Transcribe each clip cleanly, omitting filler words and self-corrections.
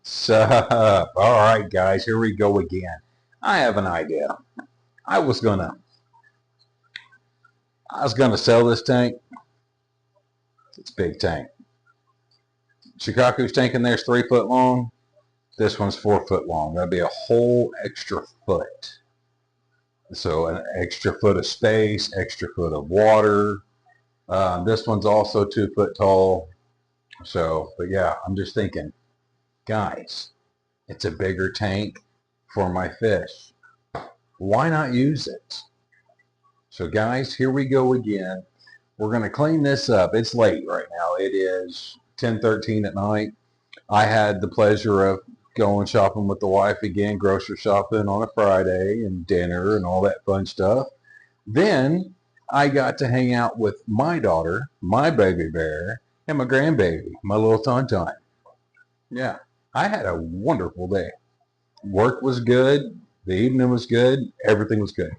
Sup? All right, guys, here we go again. I have an idea. I was gonna, I was gonna sell this tank. It's a big tank. Shikaku's tank in there is 3 foot long. This one's 4 foot long. That'd be a whole extra foot. So an extra foot of space, extra foot of water. This one's also 2 foot tall. So, but yeah, I'm just thinking, guys, it's a bigger tank for my fish. Why not use it? So guys, here we go again. We're going to clean this up. It's late right now. It is 10:13 at night. I had the pleasure of going shopping with the wife again, grocery shopping on a Friday and dinner and all that fun stuff. Then I got to hang out with my daughter, my baby bear, and my grandbaby, my little tauntaun. Yeah, I had a wonderful day. Work was good. The evening was good. Everything was good.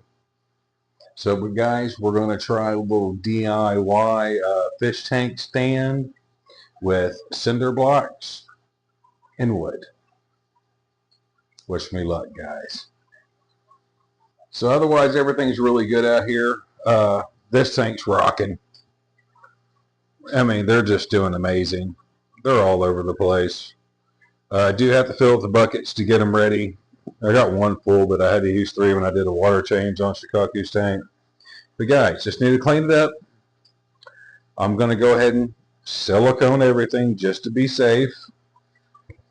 So, but guys, we're going to try a little DIY fish tank stand with cinder blocks and wood. Wish me luck, guys. So otherwise, everything's really good out here. This tank's rocking. I mean, they're just doing amazing. They're all over the place. I do have to fill up the buckets to get them ready. I got one full, but I had to use 3 when I did a water change on Shikaku's tank. But guys, just need to clean it up. I'm going to go ahead and silicone everything just to be safe.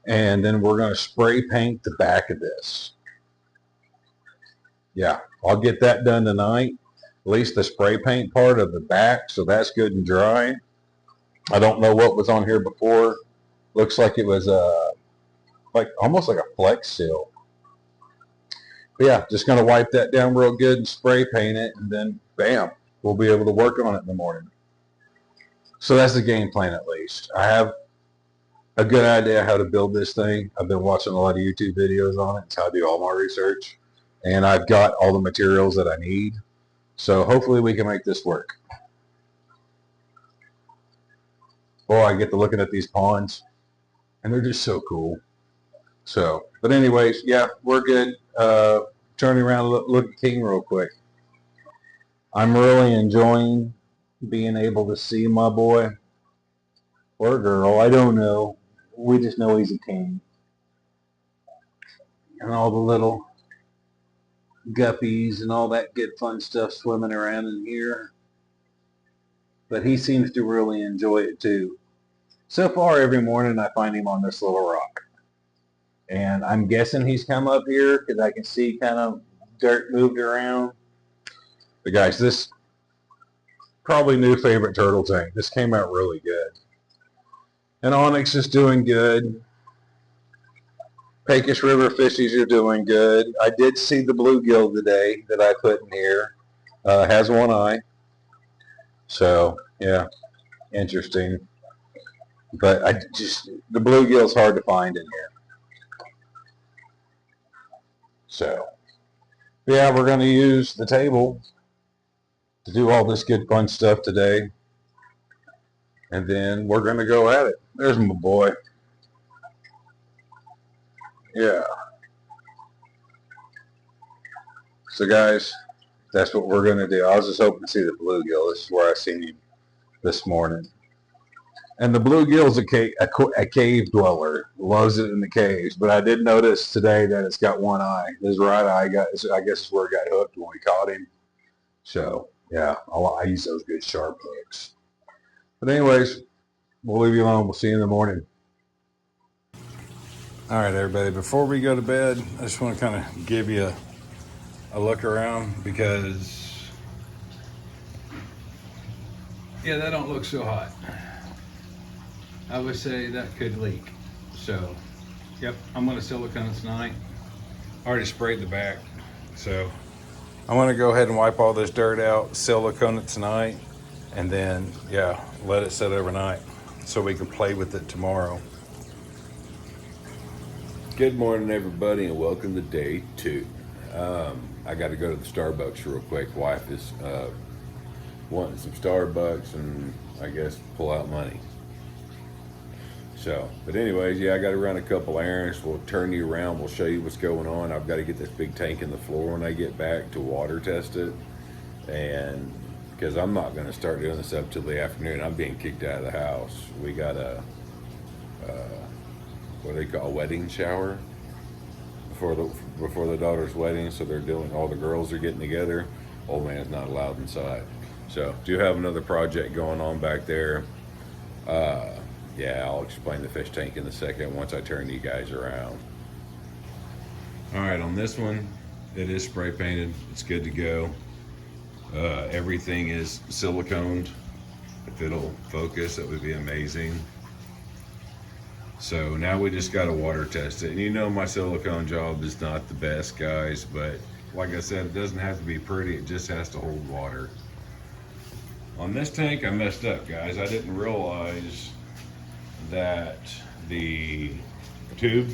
And then we're going to spray paint the back of this. Yeah, I'll get that done tonight. At least the spray paint part of the back, so that's good and dry. I don't know what was on here before. Looks like it was almost like a flex seal. But yeah, just going to wipe that down real good and spray paint it, and then bam, we'll be able to work on it in the morning. So that's the game plan at least. I have a good idea how to build this thing. I've been watching a lot of YouTube videos on it. It's how I do all my research. And I've got all the materials that I need. So hopefully we can make this work. Boy, I get to looking at these ponds, and they're just so cool. So, but anyways, yeah, we're good. Turning around, look at King real quick. I'm really enjoying being able to see my boy or girl. I don't know. We just know he's a king. And all the little guppies and all that good fun stuff swimming around in here. But he seems to really enjoy it too. So far every morning I find him on this little rock. And I'm guessing he's come up here because I can see kind of dirt moved around. But guys, this probably new favorite turtle tank. This came out really good. And Onyx is doing good. Pecos River fishies are doing good. I did see the bluegill today that I put in here. Has one eye. So, yeah, interesting. But the bluegill's hard to find in here. So, yeah, we're going to use the table to do all this good fun stuff today. And then we're going to go at it. There's my boy. Yeah. So guys, that's what we're going to do. I was just hoping to see the bluegill. This is where I seen him this morning. And the bluegill's a cave dweller. Loves it in the caves. But I did notice today that it's got one eye. His right eye, I guess, is where it got hooked when we caught him. So, yeah, I use those good sharp hooks. But anyways, we'll leave you alone. We'll see you in the morning. All right, everybody, before we go to bed, I just want to kind of give you a look around because, yeah, that don't look so hot. I would say that could leak. So, yep, I'm going to silicone it tonight. I already sprayed the back. So, I'm going to go ahead and wipe all this dirt out, silicone it tonight, and then, yeah, let it sit overnight so we can play with it tomorrow. Good morning, everybody, and welcome to day 2. I got to go to the Starbucks real quick. Wife is wanting some Starbucks and I guess pull out money. So, but anyways, yeah, I got to run a couple errands. We'll turn you around. We'll show you what's going on. I've got to get this big tank in the floor when I get back to water test it. And because I'm not going to start doing this up till the afternoon, I'm being kicked out of the house. We got what do they call a wedding shower before the daughter's wedding. So they're doing, all the girls are getting together. Old man's not allowed inside. So do have another project going on back there. Yeah, I'll explain the fish tank in a second once I turn you guys around. All right, on this one, it is spray painted. It's good to go. Everything is siliconed. If it'll focus, that would be amazing. So now we just got to water test it. And you know my silicone job is not the best, guys, but like I said, it doesn't have to be pretty. It just has to hold water. On this tank, I messed up, guys. I didn't realize that the tube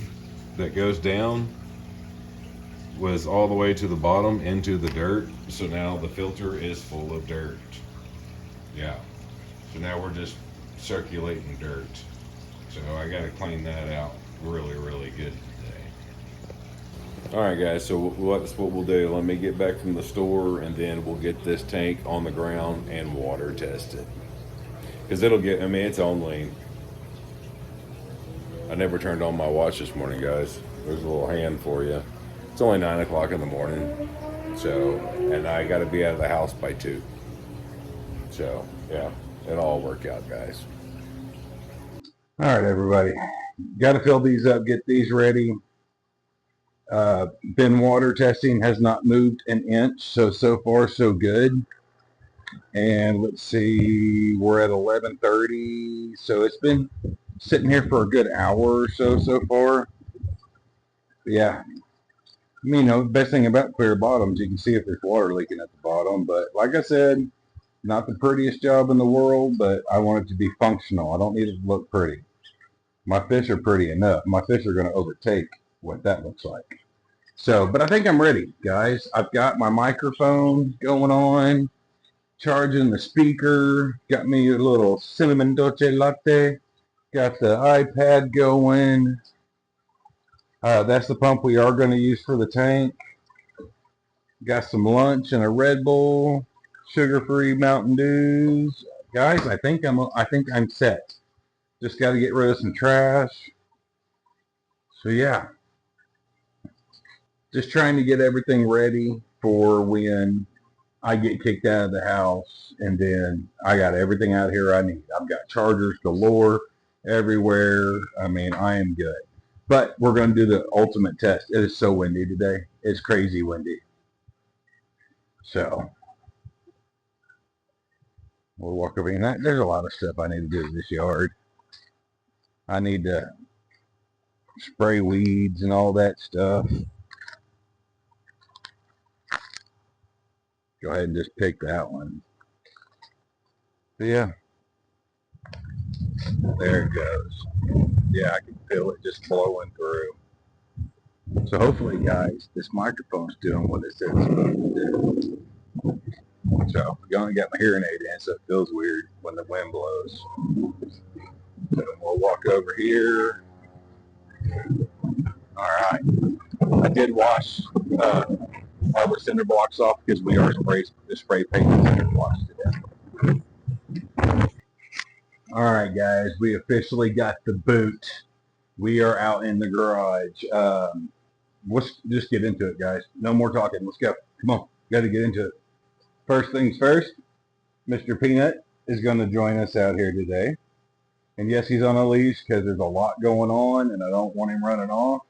that goes down was all the way to the bottom into the dirt. So now the filter is full of dirt. Yeah. So now we're just circulating dirt. So I got to clean that out really, really good today. All right, guys. So that's what we'll do. Let me get back from the store, and then we'll get this tank on the ground and water test it. Because it'll get. I mean, it's only. I never turned on my watch this morning, guys. There's a little hand for you. It's only 9 o'clock in the morning. So, and I got to be out of the house by 2. So, yeah, it'll all work out, guys. All right, everybody. Got to fill these up, get these ready. Bin water testing has not moved an inch, so far so good. And let's see, we're at 11:30, so it's been sitting here for a good hour or so far. Yeah, you know, the best thing about clear bottoms, you can see if there's water leaking at the bottom. But like I said, not the prettiest job in the world, but I want it to be functional. I don't need it to look pretty. My fish are pretty enough. My fish are going to overtake what that looks like. So, but I think I'm ready, guys. I've got my microphone going on, charging the speaker, got me a little cinnamon dolce latte, got the iPad going. That's the pump we are going to use for the tank. Got some lunch and a Red Bull, sugar-free Mountain Dews. Guys, I think I'm set. Just got to get rid of some trash. So yeah, just trying to get everything ready for when I get kicked out of the house, and then I got everything out here I need. I've got chargers galore everywhere. I mean, I am good. But we're going to do the ultimate test. It is so windy today. It's crazy windy. So we'll walk over here. There's a lot of stuff I need to do in this yard. I need to spray weeds and all that stuff. Go ahead and just pick that one. But yeah, there it goes. Yeah, I can feel it just blowing through. So hopefully, guys, this microphone's doing what it says it's supposed to do. So I only got my hearing aid in, so it feels weird when the wind blows. So we'll walk over here. All right. I did wash all the cinder blocks off because we are spray painting cinder blocks today. All right, guys, we officially got the boot. We are out in the garage. Let's just get into it, guys. No more talking. Let's go. Come on. Got to get into it. First things first, Mr. Peanut is going to join us out here today. And yes, he's on a leash because there's a lot going on, and I don't want him running off.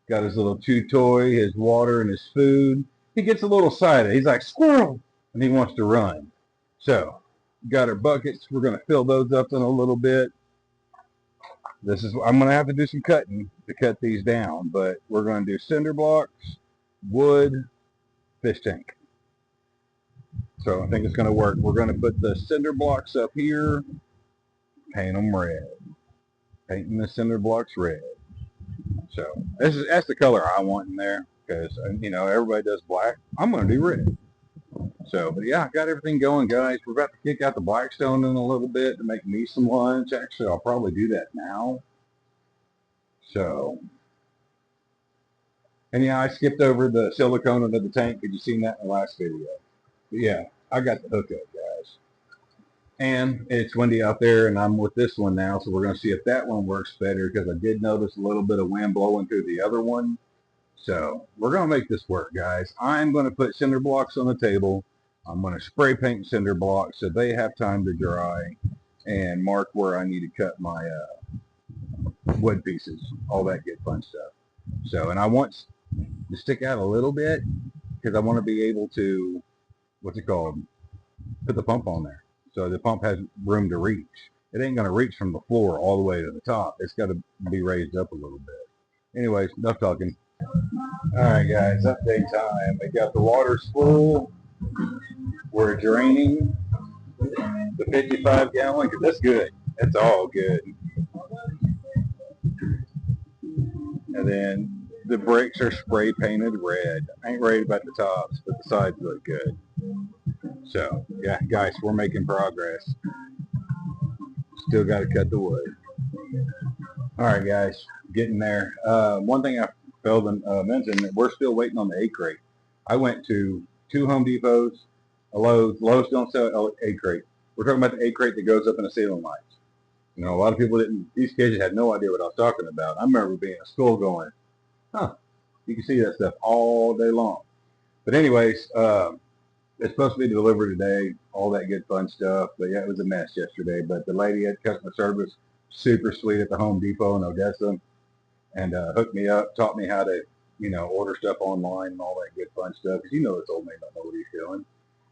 Got his little chew toy, his water, and his food. He gets a little excited. He's like, squirrel, and he wants to run. So, got our buckets. We're going to fill those up in a little bit. I'm going to have to do some cutting to cut these down, but we're going to do cinder blocks, wood, fish tank. So I think it's going to work. We're going to put the cinder blocks up here, paint them red. Painting the cinder blocks red. So that's the color I want in there because, you know, everybody does black. I'm going to do red. So, but yeah, I got everything going, guys. We're about to kick out the Blackstone in a little bit to make me some lunch. Actually, I'll probably do that now So, and yeah, I skipped over the silicone under the tank. Did you seen that in the last video? But yeah, I got the hookup, guys. And it's windy out there, and I'm with this one now, so we're going to see if that one works better, because I did notice a little bit of wind blowing through the other one. So we're going to make this work, guys. I'm going to put cinder blocks on the table. I'm going to spray paint cinder blocks so they have time to dry, and mark where I need to cut my wood pieces, all that good fun stuff. So, and I want to stick out a little bit because I want to be able to, what's it called, put the pump on there. So the pump has room to reach. It ain't going to reach from the floor all the way to the top. It's got to be raised up a little bit. Anyways, enough talking. All right, guys, update time. We got the water's full. We're draining the 55 gallon, because that's good. That's all good. And then the brakes are spray painted red. I ain't worried about the tops, but the sides look good. So, yeah, guys, we're making progress. Still got to cut the wood. All right, guys, getting there. One thing I failed to mention, we're still waiting on the egg crate. I went to 2 Home Depots, a Lowe's. Lowe's don't sell egg crate. We're talking about the egg crate that goes up in the ceiling lights. You know, a lot of people didn't, these kids had no idea what I was talking about. I remember being in school going, huh, you can see that stuff all day long. But anyways, it's supposed to be delivered today, all that good fun stuff. But yeah, it was a mess yesterday. But the lady at customer service, super sweet at the Home Depot in Odessa, and hooked me up, taught me how to, you know, order stuff online and all that good fun stuff. Because you know this old man don't know what he's doing.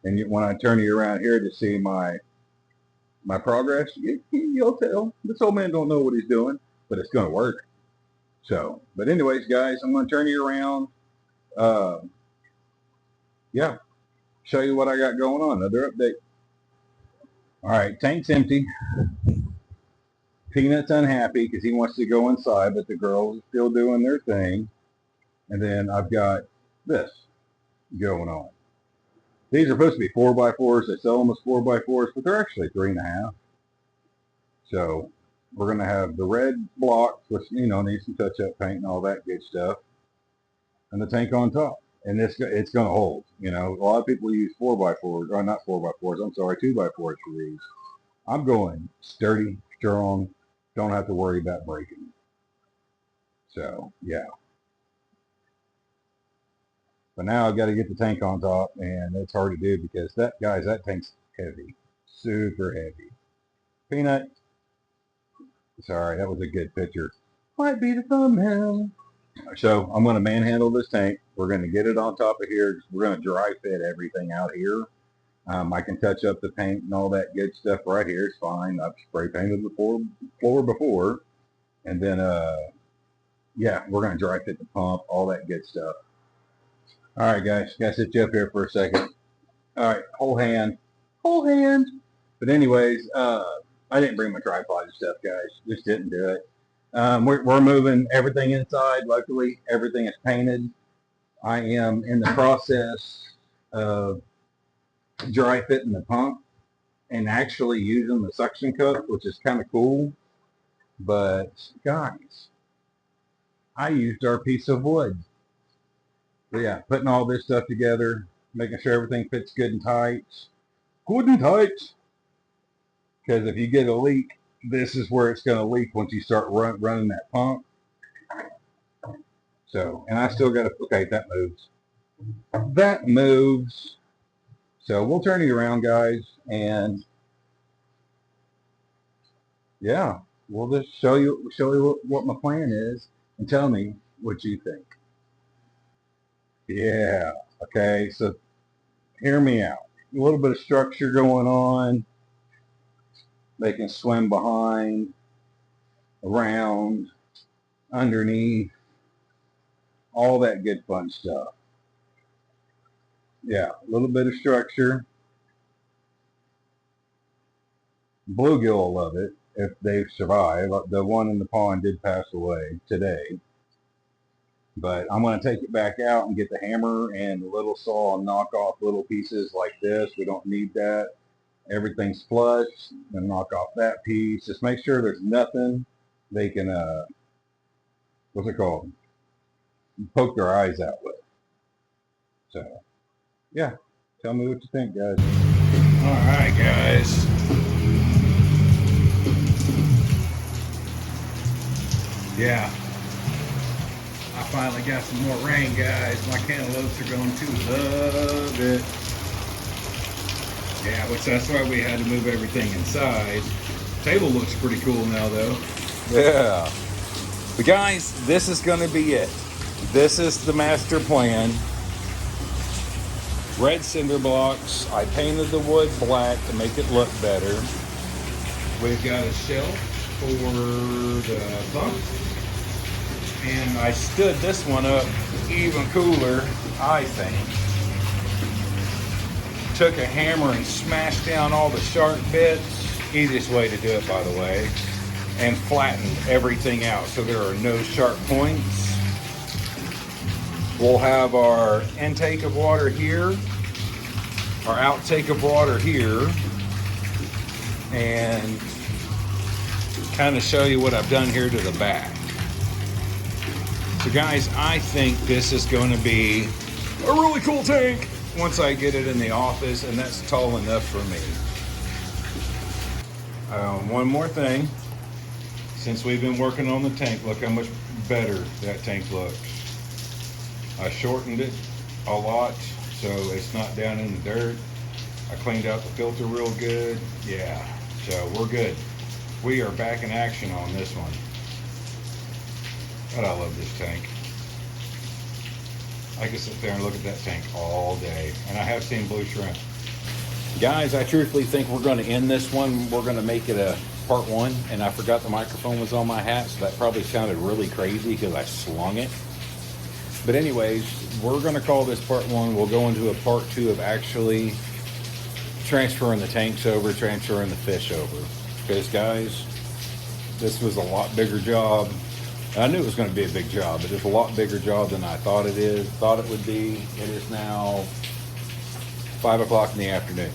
And when I turn you around here to see my progress, you'll tell this old man don't know what he's doing, but it's going to work. So, but anyways, guys, I'm going to turn you around. Yeah, show you what I got going on. Another update. All right, tank's empty. Peanut's unhappy because he wants to go inside, but the girls are still doing their thing. And then I've got this going on. These are supposed to be 4x4s. They sell them as 4x4s, but they're actually 3.5. So we're going to have the red block, which, you know, needs some touch-up paint and all that good stuff, and the tank on top. And it's going to hold. You know, a lot of people use 4x4s, or not 4x4s, I'm sorry, 2x4s for these. I'm going sturdy, strong, don't have to worry about breaking. So, yeah. But now I've got to get the tank on top, and it's hard to do because that tank's heavy, super heavy. Peanut, sorry, that was a good picture. Might be the thumbnail. So I'm going to manhandle this tank. We're going to get it on top of here. We're going to dry fit everything out here. I can touch up the paint and all that good stuff right here. It's fine. I've spray painted the floor before. And then, yeah, we're going to dry fit the pump, all that good stuff. All right, guys, got to sit you up here for a second. All right, whole hand. But anyways, I didn't bring my tripod and stuff, guys. Just didn't do it. We're moving everything inside. Luckily, everything is painted. I am in the process of dry fitting the pump and actually using the suction cup, which is kind of cool. But guys, I used our piece of wood. So yeah, putting all this stuff together, making sure everything fits good and tight. Good and tight. Because if you get a leak, this is where it's going to leak once you start running that pump. So, and I still got to, okay, that moves. That moves. So we'll turn it around, guys, and yeah, we'll just show you what my plan is and tell me what you think. Yeah, okay, so hear me out. A little bit of structure going on. They can swim behind, around, underneath, all that good fun stuff. Yeah, a little bit of structure. Bluegill will love it if they survive. The one in the pond did pass away today. But I'm going to take it back out and get the hammer and the little saw and knock off little pieces like this. We don't need that. Everything's flush. And knock off that piece. Just make sure there's nothing they can what's it called? Poke their eyes out with. So, yeah. Tell me what you think, guys. All right, guys. Yeah. I finally got some more rain, guys. My cantaloupes are going to love it. Yeah, which that's why we had to move everything inside. Table looks pretty cool now, though. Yeah. But guys, this is going to be it. This is the master plan. Red cinder blocks. I painted the wood black to make it look better. We've got a shelf for the bunk. And I stood this one up even cooler, I think. Took a hammer and smashed down all the sharp bits. Easiest way to do it, by the way. And flattened everything out so there are no sharp points. We'll have our intake of water here, our outtake of water here, and kind of show you what I've done here to the back. So guys, I think this is going to be a really cool tank once I get it in the office, and that's tall enough for me. One more thing. Since we've been working on the tank, look how much better that tank looks. I shortened it a lot so it's not down in the dirt. I cleaned out the filter real good. Yeah, so we're good. We are back in action on this one. God, I love this tank. I could sit there and look at that tank all day. And I have seen blue shrimp. Guys, I truthfully think we're going to end this one. We're going to make it a part one. And I forgot the microphone was on my hat, so that probably sounded really crazy because I slung it. But anyways, we're going to call this part one. We'll go into a part two of actually transferring the tanks over, transferring the fish over. Because guys, this was a lot bigger job. I knew it was going to be a big job, but it's a lot bigger job than I thought it would be. It is now 5 o'clock in the afternoon.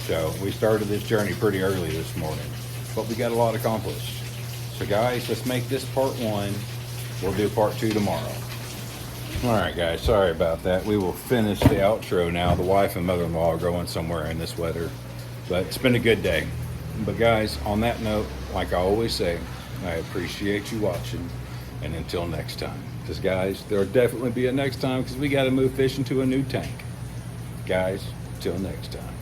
So we started this journey pretty early this morning, but we got a lot accomplished. So guys, let's make this part one. We'll do part two tomorrow. All right, guys, sorry about that. We will finish the outro now. The wife and mother-in-law are going somewhere in this weather, but it's been a good day. But guys, on that note, like I always say, I appreciate you watching, and until next time. Because guys, there'll definitely be a next time because we got to move fish into a new tank. Guys, till next time.